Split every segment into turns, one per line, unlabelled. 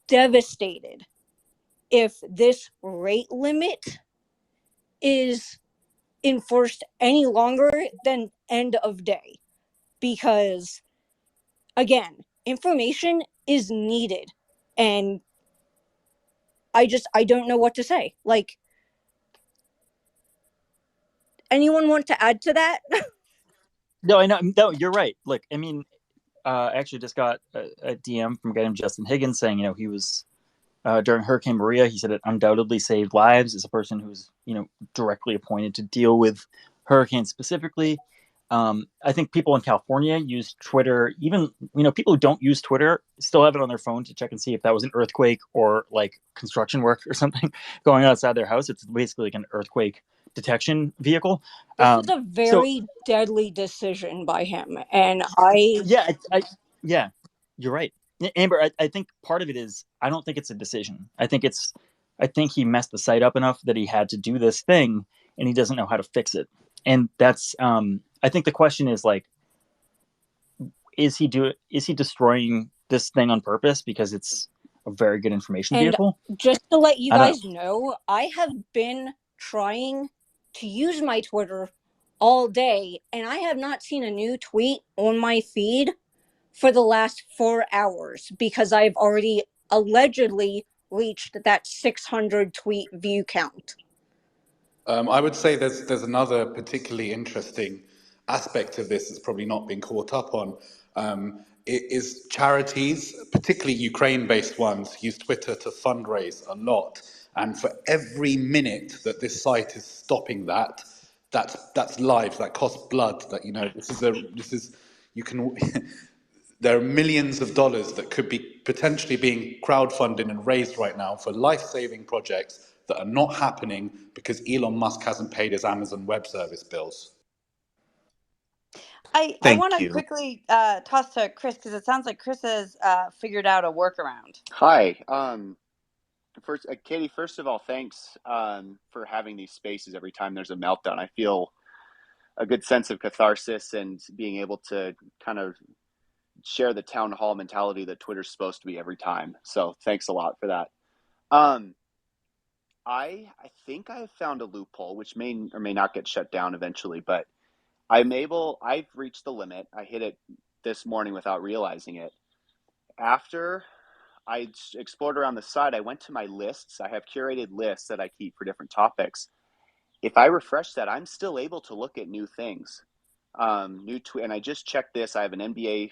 devastated if this rate limit is enforced any longer than end of day, because again, information is needed, and I don't know what to say. Like, anyone want to add to that?
No, I know. No, you're right. Look, I mean, I actually just got a DM from a guy named Justin Higgins saying, he was during Hurricane Maria. He said it undoubtedly saved lives. As a person who's directly appointed to deal with hurricanes specifically, I think people in California use Twitter. Even people who don't use Twitter still have it on their phone to check and see if that was an earthquake or like construction work or something going on outside their house. It's basically like an earthquake detection vehicle.
This was a
So
very deadly decision by him, and I
yeah, yeah, you're right, Amber. I think part of it is I don't think it's a decision. I think he messed the site up enough that he had to do this thing, and he doesn't know how to fix it. And that's I think the question is like, is he destroying this thing on purpose because it's a very good information
and
vehicle?
just to let you
I don't
guys
know.
know, I have been trying to use my Twitter all day, and I have not seen a new tweet on my feed for the last 4 hours because I've already allegedly reached that 600 tweet view count.
I would say there's another particularly interesting aspect of this that's probably not been caught up on. It is charities, particularly Ukraine-based ones, use Twitter to fundraise a lot, and for every minute that this site is stopping that, that's lives, that costs blood. That this is you can. There are millions of dollars that could be potentially being crowdfunded and raised right now for life-saving projects that are not happening because Elon Musk hasn't paid his Amazon Web Service bills.
I want to quickly toss to Chris because it sounds like Chris has figured out a workaround.
Hi. First, Katie, first of all, thanks for having these spaces every time there's a meltdown. I feel a good sense of catharsis and being able to kind of share the town hall mentality that Twitter's supposed to be every time. So thanks a lot for that. I think I've found a loophole, which may or may not get shut down eventually, but I've reached the limit. I hit it this morning without realizing it. After I explored around the site, I went to my lists. I have curated lists that I keep for different topics. If I refresh that, I'm still able to look at new things. And I just checked this. I have an NBA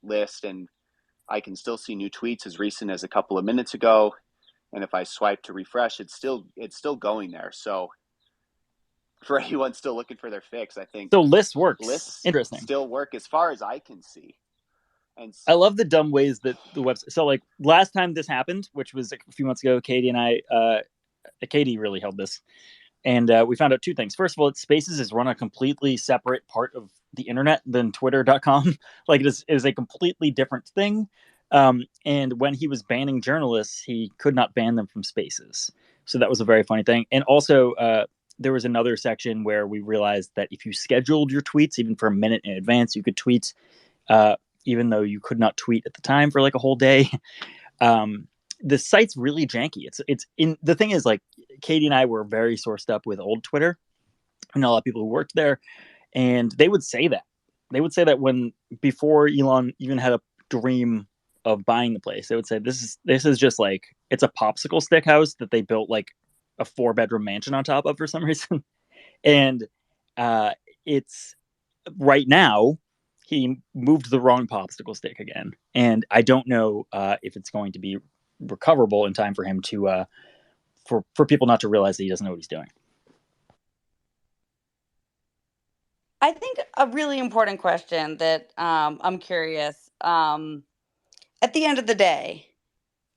list, and I can still see new tweets as recent as a couple of minutes ago. And if I swipe to refresh, it's still going there. So for anyone still looking for their fix, I think
So lists works.
Lists
Interesting.
still work as far as I can see. And
I love the dumb ways that the website. So like last time this happened, which was a few months ago, Katie and I, Katie really held this, and we found out two things. First of all, Spaces is run a completely separate part of the internet than Twitter.com. Like it is a completely different thing. And when he was banning journalists, he could not ban them from Spaces. So that was a very funny thing. And also, there was another section where we realized that if you scheduled your tweets, even for a minute in advance, you could tweet, even though you could not tweet at the time for like a whole day. The site's really janky. It's in the thing is like Katie and I were very sourced up with old Twitter and a lot of people who worked there, and they would say that when before Elon even had a dream of buying the place, they would say this is just like it's a popsicle stick house that they built like a 4-bedroom mansion on top of for some reason. And it's right now he moved the wrong popsicle stick again, and I don't know if it's going to be recoverable in time for him to for people not to realize that he doesn't know what he's doing.
I think a really important question that I'm curious. At the end of the day,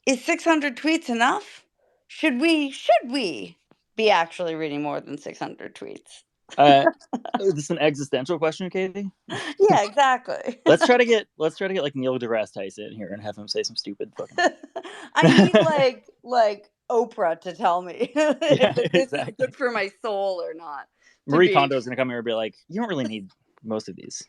is 600 tweets enough? Should we be actually reading more than 600 tweets?
Is this an existential question, Katie?
Yeah, exactly.
Let's try to get like Neil deGrasse Tyson here and have him say some stupid fucking.
I need like Oprah to tell me if this is good for my soul or not.
Marie Kondo is gonna come here and be like, "You don't really need most of these."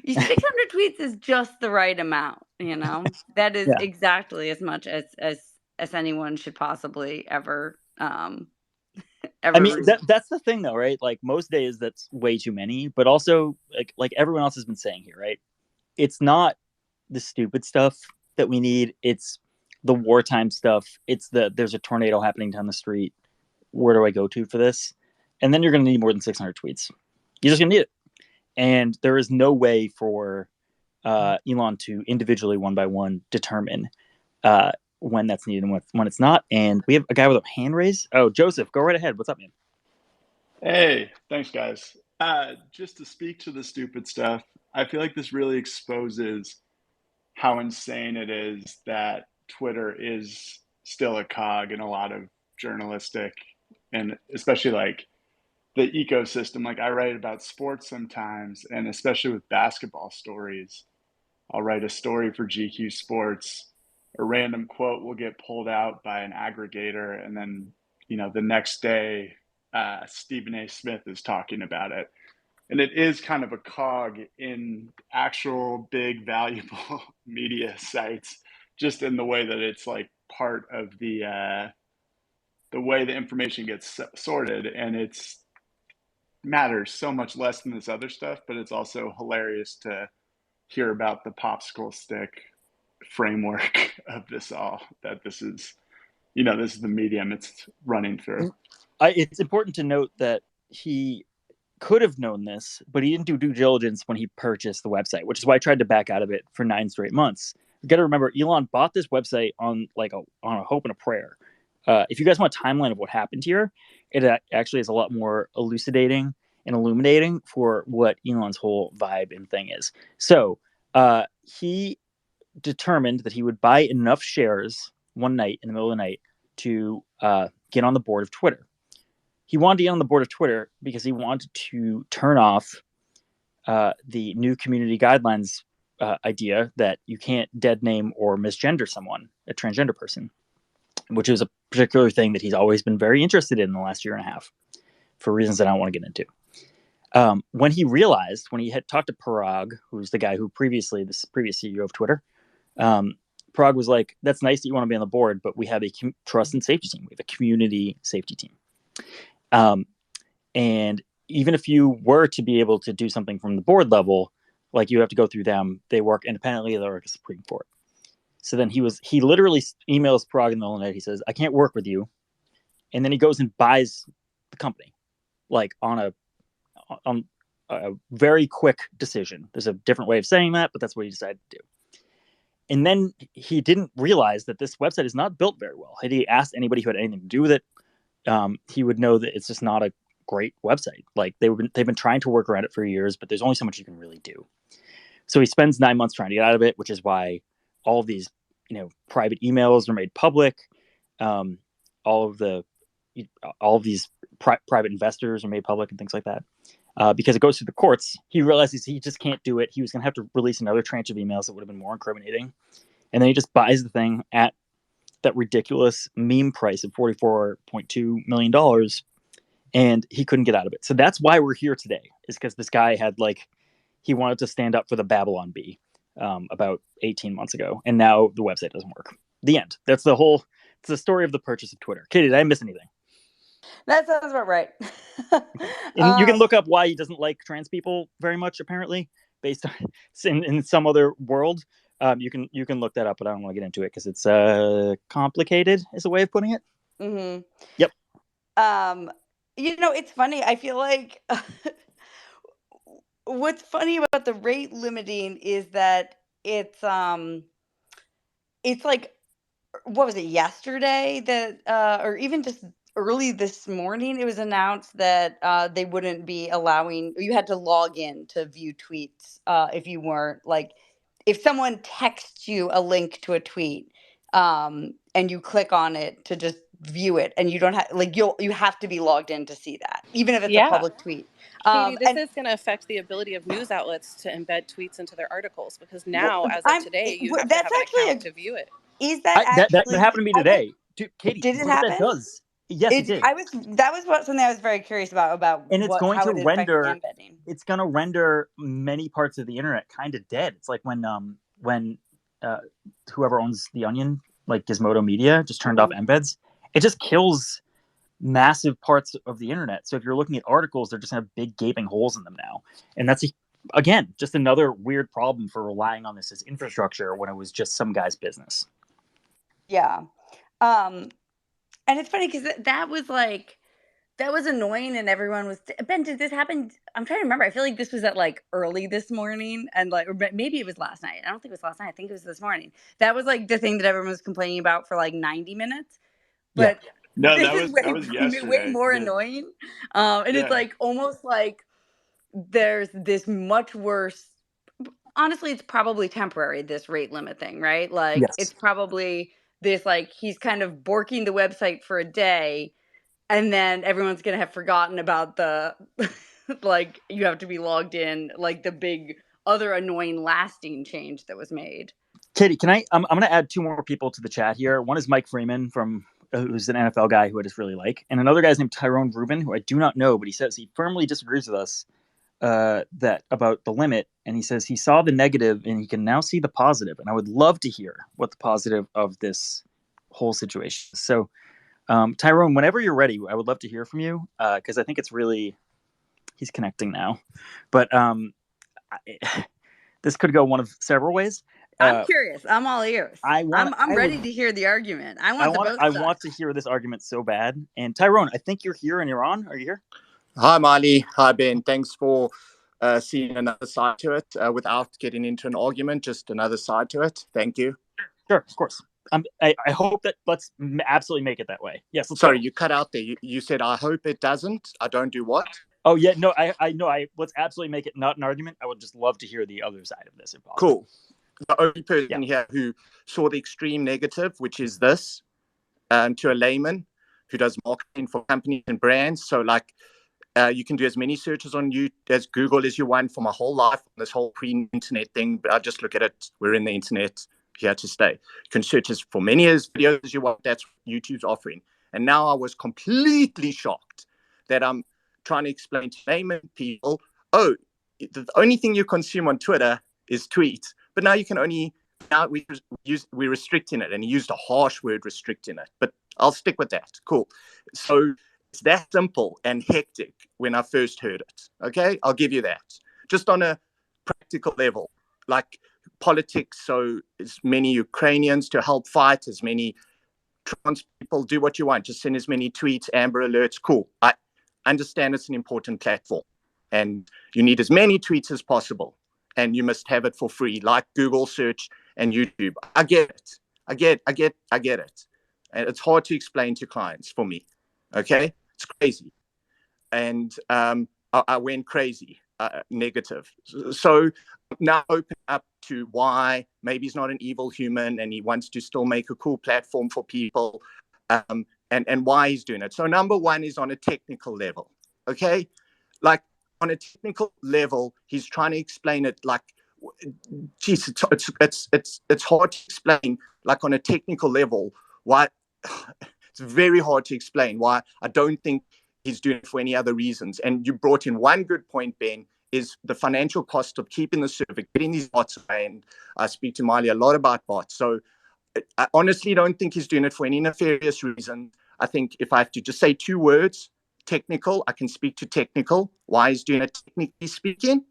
600 tweets is just the right amount, you know? That is
Yeah.
exactly as much as anyone should possibly ever
I mean,
read.
that's the thing, though, right? Like most days, that's way too many. But also, like everyone else has been saying here, right? It's not the stupid stuff that we need. It's the wartime stuff. It's there's a tornado happening down the street. Where do I go to for this? And then you're going to need more than 600 tweets. You're just going to need it. And there is no way for Elon to individually, one by one, determine when that's needed and when it's not. And we have a guy with a hand raised. Oh, Joseph, go right ahead. What's up, man?
Hey, thanks, guys. Just to speak to the stupid stuff, I feel like this really exposes how insane it is that Twitter is still a cog in a lot of journalistic and especially like the ecosystem. Like I write about sports sometimes, and especially with basketball stories, I'll write a story for GQ Sports. A random quote will get pulled out by an aggregator, and then the next day, Stephen A. Smith is talking about it, and it is kind of a cog in actual big valuable media sites, just in the way that it's like part of the way the information gets sorted, and it's matters so much less than this other stuff, but it's also hilarious to hear about the popsicle stick framework of this all, that this is the medium it's running through.
It's important to note that he could have known this, but he didn't do due diligence when he purchased the website, which is why I tried to back out of it for 9 straight months. You got to remember, Elon bought this website on a hope and a prayer. If you guys want a timeline of what happened here, it actually is a lot more elucidating and illuminating for what Elon's whole vibe and thing is. So he determined that he would buy enough shares one night in the middle of the night to get on the board of Twitter. He wanted to get on the board of Twitter because he wanted to turn off the new community guidelines idea that you can't dead name or misgender someone, a transgender person, which is a particular thing that he's always been very interested in the last year and a half for reasons that I don't want to get into. When he realized, when he had talked to Parag, who's the guy who previous CEO of Twitter, Parag was like, that's nice that you want to be on the board, but we have a trust and safety team. We have a community safety team. And even if you were to be able to do something from the board level, like you have to go through them, they work independently, they're like a Supreme Court. So then he literally emails Parag in the middle of the night. He says, I can't work with you. And then he goes and buys the company, like on a very quick decision. There's a different way of saying that, but that's what he decided to do. And then he didn't realize that this website is not built very well. Had he asked anybody who had anything to do with it, he would know that it's just not a great website. Like they've been trying to work around it for years, but there's only so much you can really do. So he spends 9 months trying to get out of it, which is why all of these, private emails are made public. All of these private investors are made public and things like that. Because it goes through the courts. He realizes he just can't do it. He was going to have to release another tranche of emails that would have been more incriminating. And then he just buys the thing at that ridiculous meme price of $44.2 million. And he couldn't get out of it. So that's why we're here today, is because this guy he wanted to stand up for the Babylon Bee about 18 months ago. And now the website doesn't work. The end. It's the story of the purchase of Twitter. Katie, did I miss anything?
That sounds about right.
And you can look up why he doesn't like trans people very much, apparently, based on in some other world. You can look that up, but I don't want to get into it because it's complicated, is a way of putting it.
Mm-hmm.
Yep.
It's funny. I feel like what's funny about the rate limiting is that it's like, what was it, yesterday that or even just early this morning, it was announced that they wouldn't be allowing, you had to log in to view tweets if you weren't, like, if someone texts you a link to a tweet and you click on it to just view it, and you don't have, like, you have to be logged in to see that, even if it's a public tweet.
Katie, this is going to affect the ability of news outlets to embed tweets into their articles, because now, as of today, you have to have an account to view it.
Is that actually...
That happened to me today. Dude, Katie,
did it
look
happen?
what that does. Yes, it did.
That was something I was very curious about
And it's going
how
to
it affected the
render.
embedding.
It's going to render many parts of the internet kind of dead. It's like when uh, whoever owns the Onion, like Gizmodo Media, just turned off embeds. It just kills massive parts of the internet. So if you're looking at articles, they're just have big gaping holes in them now, and that's again just another weird problem for relying on this as infrastructure when it was just some guy's business.
Yeah, and it's funny because that was annoying, and everyone was. Ben, did this happen? I'm trying to remember. I feel like this was at like early this morning, and like, or maybe it was last night. I don't think it was last night. I think it was this morning. That was like the thing that everyone was complaining about for like 90 minutes.
Yeah.
But
No,
this is
that was
way
yesterday.
more annoying. And it's like almost like there's this much worse. Honestly, it's probably temporary, this rate limit thing, right? Like
Yes.
it's probably this like he's kind of borking the website for a day, and then everyone's gonna have forgotten about the like you have to be logged in, like the big other annoying lasting change that was made.
Katie, can I? I'm going to add two more people to the chat here. One is Mike Freeman from who's an NFL guy who I just really like, and another guy's named Tyrone Rubin, who I do not know, but he says he firmly disagrees with us that about the limit, and he says he saw the negative and he can now see the positive. And I would love to hear what the positive of this whole situation is. So, Tyrone, whenever you're ready, I would love to hear from you because I think it's really he's connecting now, but this could go one of several ways.
I'm curious. I'm all ears. I'm ready
would,
to hear the argument. I want
to hear this argument so bad. And Tyrone, I think you're here and you're on. Are you here?
Hi, Marley. Hi, Ben. Thanks for seeing another side to it without getting into an argument, just another side to it. Thank you.
Sure, of course. I hope that let's absolutely make it that way. Yes.
Sorry, you cut out there. You said, I hope it doesn't. I don't do what?
Oh, yeah. No, I know. Let's absolutely make it not an argument. I would just love to hear the other side of this if possible.
Cool. The only person here who saw the extreme negative, which is this, to a layman who does marketing for companies and brands. So like you can do as many searches on you as Google as you want for my whole life, this whole pre-internet thing. But I just look at it. We're in the internet, here to stay. You can search as for many videos as you want. That's what YouTube's offering. And now I was completely shocked that I'm trying to explain to layman people, oh, the only thing you consume on Twitter is tweets. But now you can only, now we're restricting it. And he used a harsh word, restricting it. But I'll stick with that. Cool. So it's that simple and hectic when I first heard it. Okay, I'll give you that. Just on a practical level, like politics. So as many Ukrainians to help fight, as many trans people, do what you want. Just send as many tweets, Amber Alerts. Cool. I understand it's an important platform and you need as many tweets as possible. And you must have it for free, like Google search and YouTube. I get it. I get it. And it's hard to explain to clients for me. Okay, it's crazy. And I went crazy, negative. So now open up to why maybe he's not an evil human and he wants to still make a cool platform for people, and why he's doing it. So number one is on a technical level. Okay, like on a technical level, he's trying to explain it like, geez, it's hard to explain like on a technical level why. It's very hard to explain why I don't think he's doing it for any other reasons. And you brought in one good point, Ben, is the financial cost of keeping the server, getting these bots away. And I speak to Miley a lot about bots. So I honestly don't think he's doing it for any nefarious reason. I think if I have to just say two words, technical, I can speak to technical, why he's doing it technically speaking.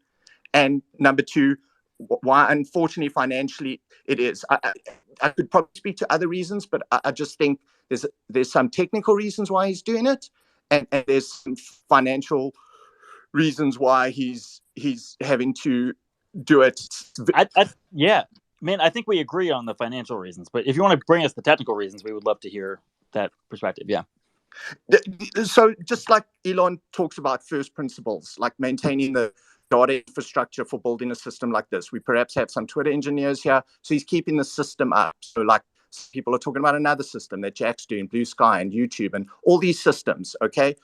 And number two, why unfortunately financially it is. I could probably speak to other reasons, but I just think there's some technical reasons why he's doing it, and there's some financial reasons why he's having to do it.
Yeah, man, I think we agree on the financial reasons, but if you want to bring us the technical reasons, we would love to hear that perspective. Yeah.
So just like Elon talks about first principles, like maintaining the data infrastructure for building a system like this. We perhaps have some Twitter engineers here. So he's keeping the system up. So like people are talking about another system that Jack's doing, Blue Sky and YouTube and all these systems, okay?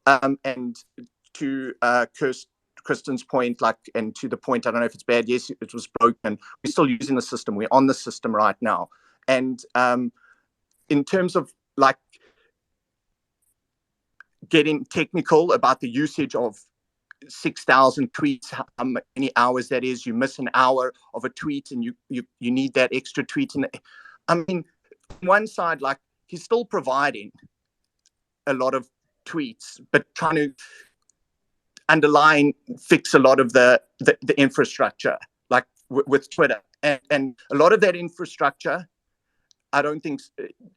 And to Kristen's point, like, and to the point, I don't know if it's bad, yes, it was broken. We're still using the system. We're on the system right now. And in terms of like getting technical about the usage of 6,000 tweets, how many hours that is. You miss an hour of a tweet and you need that extra tweet. And I mean, on one side, like, he's still providing a lot of tweets, but trying to underline fix a lot of the infrastructure, like with Twitter. And a lot of that infrastructure, I don't think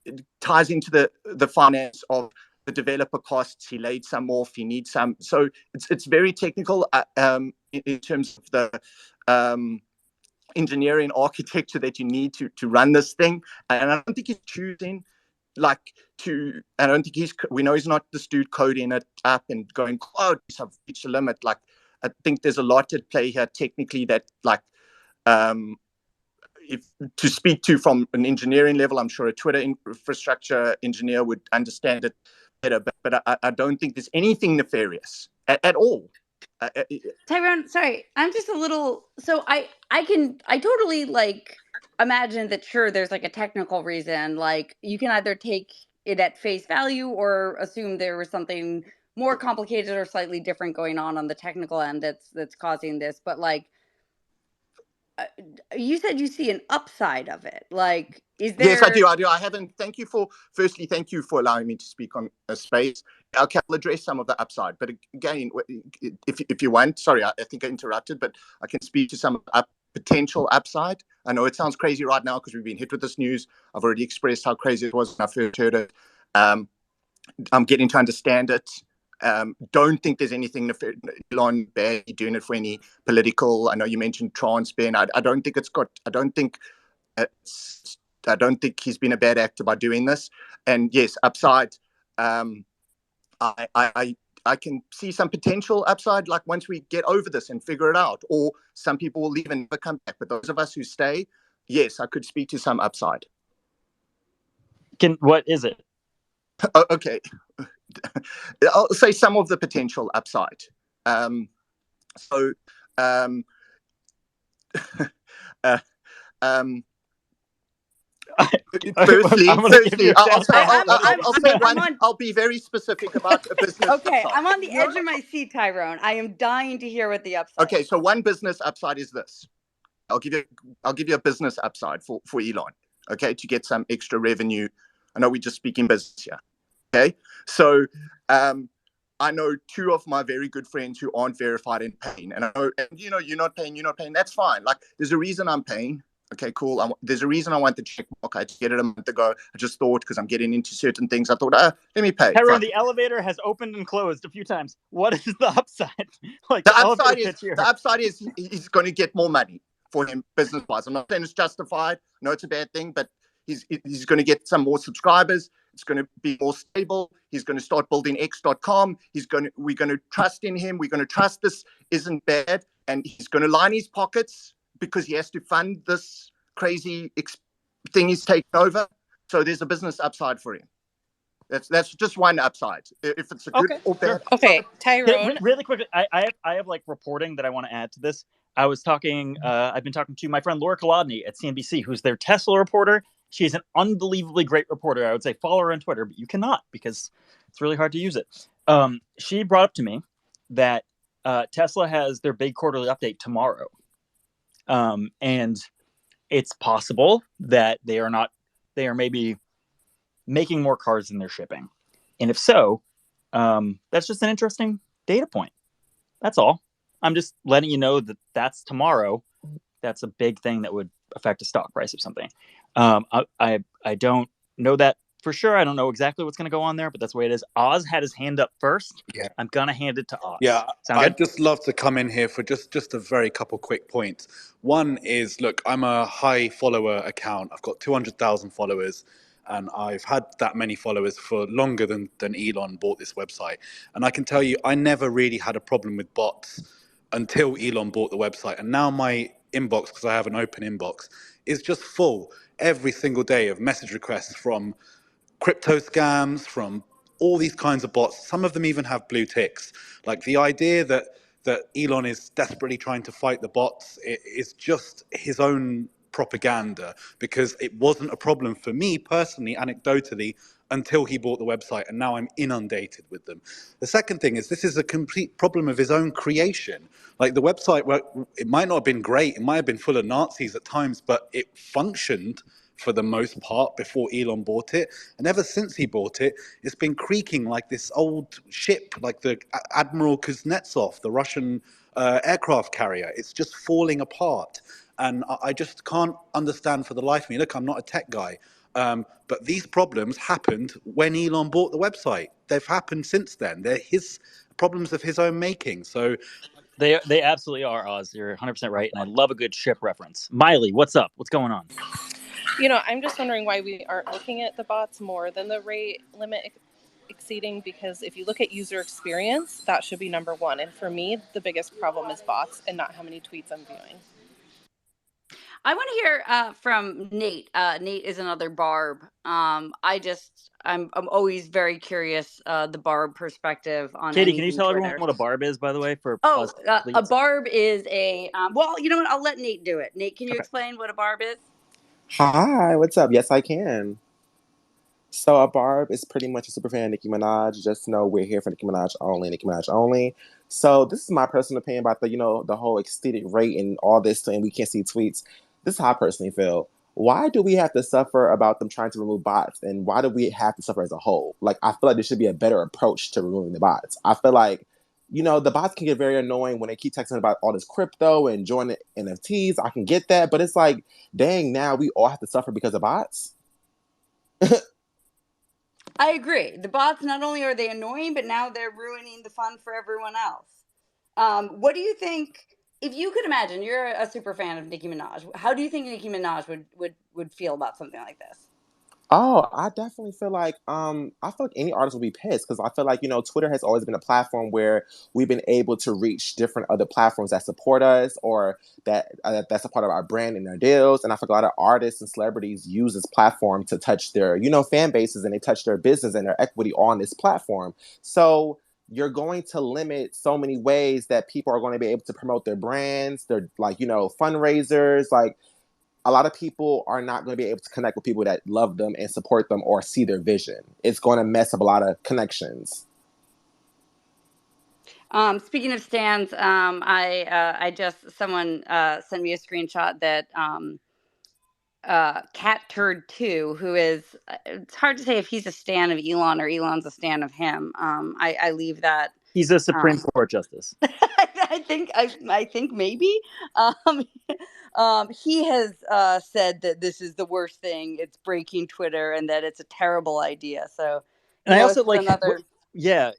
it ties into the finance of the developer costs. He laid some off. He needs some. So it's very technical in terms of the engineering architecture that you need to run this thing. And I don't think he's choosing I don't think we know he's not this dude coding it up and going, oh, I've reached a limit. Like, I think there's a lot at play here technically that, like, if to speak to from an engineering level, I'm sure a Twitter infrastructure engineer would understand it better, but I don't think there's anything nefarious at all.
Tyrone, sorry, I'm just a little, so I totally, like, imagine that, sure, there's like a technical reason, like, you can either take it at face value or assume there was something more complicated or slightly different going on the technical end that's causing this. But, like, you said you see an upside of it. Like, is there?
Yes, I do. I haven't. Thank you for allowing me to speak on a space. Okay, I'll address some of the upside. But again, if you want, sorry, I think I interrupted, but I can speak to some potential upside. I know it sounds crazy right now because we've been hit with this news. I've already expressed how crazy it was when I first heard it. I'm getting to understand it. Don't think there's anything Elon bad doing it for any political. I know you mentioned trans Ben. I don't think I don't think he's been a bad actor by doing this. And yes, upside. I can see some potential upside, like once we get over this and figure it out, or some people will leave and never come back. But those of us who stay, yes, I could speak to some upside.
What is it?
Okay. I'll say some of the potential upside. Firstly, I'll be very specific about a business.
Okay, upside. I'm on the edge of my seat, Tyrone. I am dying to hear what the upside.
Okay, so one business upside is this. I'll give you a business upside for Elon. Okay, to get some extra revenue. I know we're just speaking business here. Okay, so I know two of my very good friends who aren't verified and paying, and I know, and you're not paying. That's fine. Like, there's a reason I'm paying. Okay, cool. There's a reason I want the check mark. I had to get it a month ago. I just thought, because I'm getting into certain things, I thought, let me pay.
Tyrone, the elevator has opened and closed a few times. What is the upside?
Like, the upside is he's going to get more money for him business-wise. I'm not saying it's justified. No, it's a bad thing, but he's going to get some more subscribers. It's going to be more stable. He's going to start building X.com. We're going to trust in him. We're going to trust this isn't bad, and he's going to line his pockets because he has to fund this crazy thing he's taken over. So there's a business upside for him. That's just one upside. If it's a good or bad.
Okay, Tyrone.
Really quickly, I have like reporting that I want to add to this. I've been talking to my friend Laura Kolodny at CNBC, who's their Tesla reporter. She's an unbelievably great reporter. I would say follow her on Twitter, but you cannot because it's really hard to use it. She brought up to me that Tesla has their big quarterly update tomorrow. And it's possible that they are maybe making more cars than they're shipping. And if so, that's just an interesting data point. That's all. I'm just letting you know that that's tomorrow. That's a big thing that would affect a stock price of something. I don't know that for sure. I don't know exactly what's going to go on there, but that's the way it is. Oz had his hand up first.
Yeah.
I'm going to hand it to Oz.
Yeah,
I'd
just love to come in here for just a very couple quick points. One is, look, I'm a high follower account. I've got 200,000 followers, and I've had that many followers for longer than Elon bought this website. And I can tell you, I never really had a problem with bots until Elon bought the website. And now my inbox, because I have an open inbox, is just full every single day of message requests from crypto scams, from all these kinds of bots. Some of them even have blue ticks. Like, the idea that Elon is desperately trying to fight the bots is just his own propaganda, because it wasn't a problem for me personally, anecdotally, until he bought the website, and now I'm inundated with them. The second thing is, this is a complete problem of his own creation. Like, the website, well, it might not have been great, it might have been full of Nazis at times, but it functioned for the most part before Elon bought it. And ever since he bought it, it's been creaking like this old ship, like the Admiral Kuznetsov, the Russian aircraft carrier. It's just falling apart. And I just can't understand for the life of me. Look, I'm not a tech guy. But these problems happened when Elon bought the website. They've happened since then. They're his problems of his own making. So
they absolutely are, Oz. You're 100% right, and I love a good ship reference. Miley, what's up? What's going on?
I'm just wondering why we aren't looking at the bots more than the rate limit exceeding, because if you look at user experience, that should be number one. And for me, the biggest problem is bots and not how many tweets I'm viewing.
I want to hear from Nate. Nate is another Barb. I'm always very curious the Barb perspective on
Katie, can you
anything
tell
Twitter.
everyone what a Barb is, by the way, for us,
a Barb is a well, you know what? I'll let Nate do it. Nate, can you explain what a Barb is?
Hi, what's up? Yes, I can. So a Barb is pretty much a super fan of Nicki Minaj. Just know we're here for Nicki Minaj only, Nicki Minaj only. So this is my personal opinion about the whole exceeded rate and all this, and we can't see tweets. This is how I personally feel. Why do we have to suffer about them trying to remove bots, and why do we have to suffer as a whole? Like, I feel like there should be a better approach to removing the bots. I feel like, the bots can get very annoying when they keep texting about all this crypto and joining NFTs. I can get that, but it's like, dang, now we all have to suffer because of bots?
I agree. The bots, not only are they annoying, but now they're ruining the fun for everyone else. What do you think? If you could imagine, you're a super fan of Nicki Minaj. How do you think Nicki Minaj would feel about something like this?
Oh, I definitely feel like I feel like any artist will be pissed, because I feel like Twitter has always been a platform where we've been able to reach different other platforms that support us, or that's a part of our brand and their deals. And I feel like a lot of artists and celebrities use this platform to touch their fan bases, and they touch their business and their equity on this platform. So you're going to limit so many ways that people are going to be able to promote their brands, their fundraisers, like. A lot of people are not going to be able to connect with people that love them and support them or see their vision. It's going to mess up a lot of connections.
Speaking of stands, someone sent me a screenshot that Cat Turd 2, who is, it's hard to say if he's a stan of Elon or Elon's a stan of him. I leave that.
He's a Supreme Court justice.
I think maybe. He has said that this is the worst thing. It's breaking Twitter, and that it's a terrible idea. So,
and I also like
another.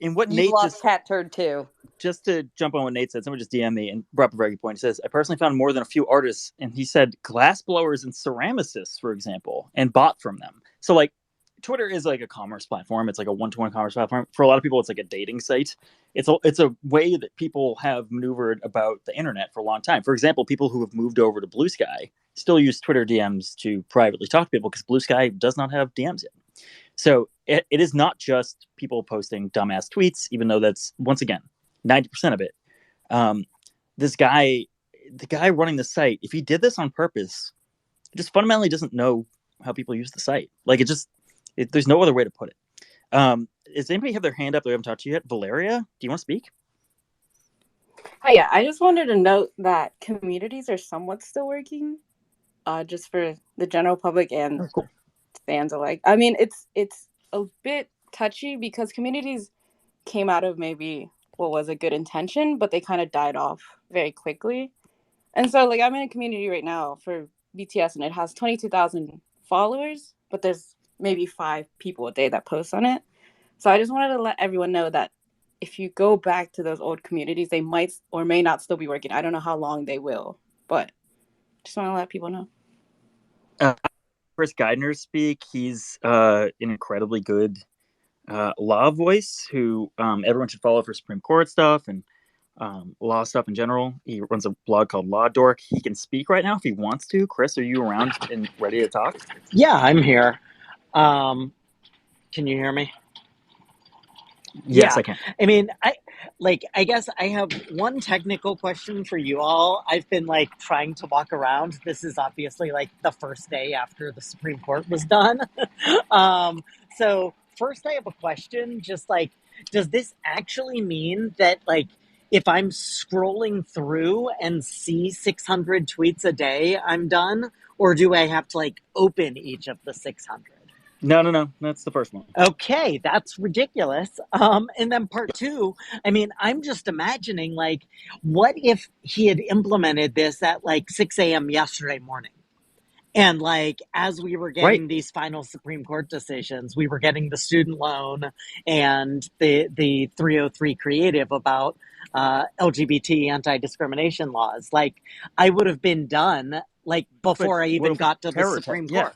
And what Nate
lost Cat Turd too.
Just to jump on what Nate said, someone just DM'd me and brought up a very good point. He says, I personally found more than a few artists, and he said glass blowers and ceramicists, for example, and bought from them. So like Twitter is like a commerce platform. It's like a one-to-one commerce platform. For a lot of people, it's like a dating site. It's a way that people have maneuvered about the internet for a long time. For example, people who have moved over to Blue Sky still use Twitter DMs to privately talk to people, because Blue Sky does not have DMs yet. So it is not just people posting dumbass tweets, even though that's, once again, 90% of it. The guy running the site, if he did this on purpose, he just fundamentally doesn't know how people use the site. Like, there's no other way to put it. Does anybody have their hand up that we haven't talked to yet? Valeria, do you want to speak?
Hi, yeah, I just wanted to note that communities are somewhat still working, just for the general public and fans alike. I mean, it's a bit touchy because communities came out of maybe what was a good intention, but they kind of died off very quickly. And so, like, I'm in a community right now for BTS, and it has 22,000 followers, but there's maybe 5 people a day that post on it. So I just wanted to let everyone know that if you go back to those old communities, they might or may not still be working. I don't know how long they will, but just want to let people know.
Chris Geidner speak. He's an incredibly good law voice who everyone should follow for Supreme Court stuff and law stuff in general. He runs a blog called Law Dork. He can speak right now if he wants to. Chris, are you around and ready to talk?
Yeah, I'm here. Can you hear me?
Yes, I can.
I mean, like, I guess I have one technical question for you all. I've been like trying to walk around. This is obviously like the first day after the Supreme Court was done. So first I have a question, just like, does this actually mean that like if I'm scrolling through and see 600 tweets a day, I'm done? Or do I have to like open each of the 600?
No. That's the first one.
Okay, that's ridiculous. And then part two, I mean, I'm just imagining like, what if he had implemented this at like 6 a.m. yesterday morning? And like, as we were getting these final Supreme Court decisions, we were getting the student loan and the 303 creative about LGBT anti-discrimination laws. Like, I would have been done like before I even got to the Supreme Court.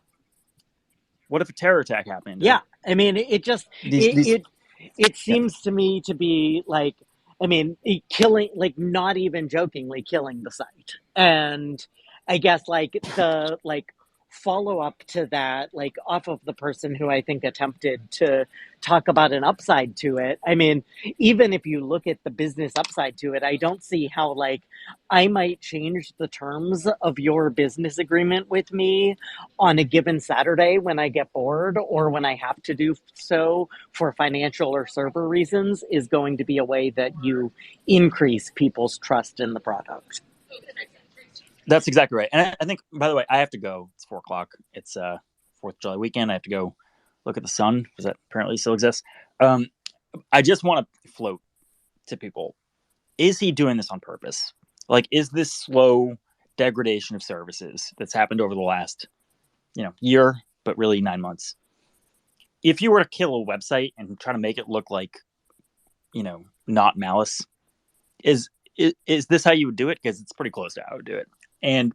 What if a terror attack happened?
Yeah, I mean, it just it seems to me to be like, I mean, killing, like, not even jokingly killing the site. And I guess like the like follow up to that, like off of the person who I think attempted to talk about an upside to it. I mean, even if you look at the business upside to it, I don't see how like I might change the terms of your business agreement with me on a given Saturday when I get bored or when I have to do so for financial or server reasons is going to be a way that you increase people's trust in the product.
That's exactly right. And I think, by the way, I have to go. It's 4:00. It's 4th of July weekend. I have to go look at the sun because that apparently still exists. I just want to float to people. Is he doing this on purpose? Like, is this slow degradation of services that's happened over the last, year, but really 9 months? If you were to kill a website and try to make it look like, not malice, is this how you would do it? Because it's pretty close to how I would do it. And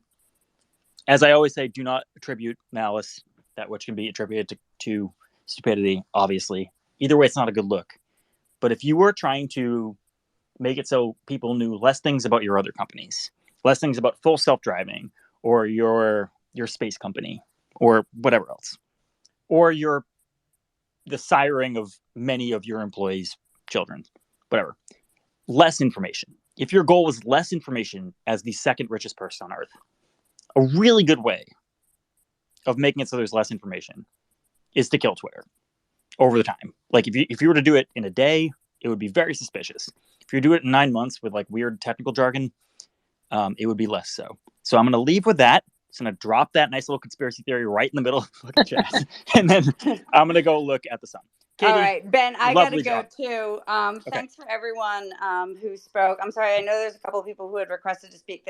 as I always say, do not attribute malice, that which can be attributed to stupidity, obviously. Either way, it's not a good look. But if you were trying to make it so people knew less things about your other companies, less things about full self-driving or your space company or whatever else, or the siring of many of your employees' children, whatever, less information. If your goal was less information as the second richest person on earth, a really good way of making it so there's less information is to kill Twitter over the time. Like if you were to do it in a day, it would be very suspicious. If you do it in 9 months with like weird technical jargon, it would be less so. So I'm going to leave with that. Just going to drop that nice little conspiracy theory right in the middle of the chat. And then I'm going to go look at the sun. Katie,
all right, Ben, I got to go
job.
too. Thanks for everyone who spoke. I'm sorry, I know there's a couple of people who had requested to speak.